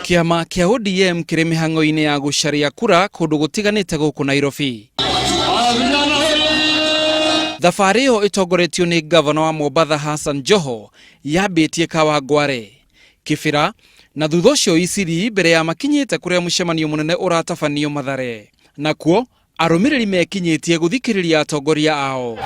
Kiama kia ODM kiri mihango-ini ya gucaria kura kundu gutiganite guku Nairobi. Thabari iyo itongoretio ni gavana wa Mombasa Hassan Joho yabitie Kawangware, Kibera na thutha ucio Isiri mbere ya makinyite kuria mucemanio munene uratabanio Mathare. Nakuo arumiriri mekinyitie guthikiriria atongoria ao.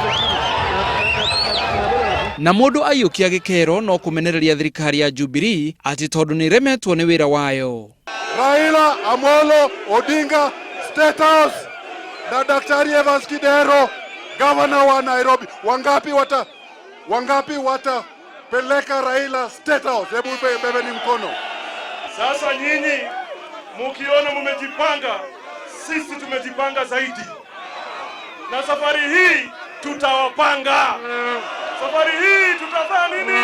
Na mundu ayukia gikero no kumenereria thirikari ya Jubilee ati tondu ni remetwo ni wira wayo. Raila Amolo Odinga State House na Daktari Evans Kidero Governor wa Nairobi, wangapi watapeleka Raila State House? Hebu bebeni mkono. Sasa nyinyi mukiona mumejipanga, sisi tumejipanga zaidi. Na safari hii tutawapanga. Safari hii tutafanya nini?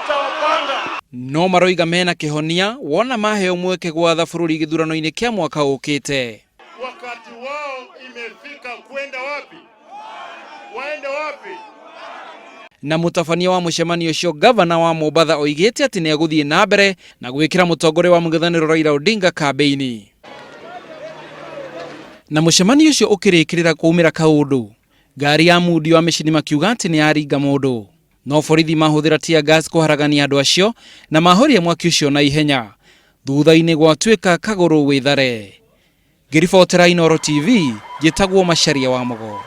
Tutawapanga. No maroiga mena kihonia wona maheo mweke gwatha bururi githurano-ini kia mwaka ukite. Wakati wao imefika kwenda wapi? Waende wapi? Na mutabania wa mucemanio ucio gavana wa Mombasa oigite ati ni aguthie na mbere na gwikira mutongore wa mung'ethaniro Raila Odinga kambeini. Na mucemanio ucio ukirikirira kuumira kaundu, ngari ya mudi wa micini makiuga ati ni aringa mundu. No borithi mahuthira tear gas kuharagania andu acio na mahoria mwaki ucio na ihenya. Thutha-ini gwatuika kaguru withare. Ngiribotera Inooro TV, njitagwo Macharia wa Mogo.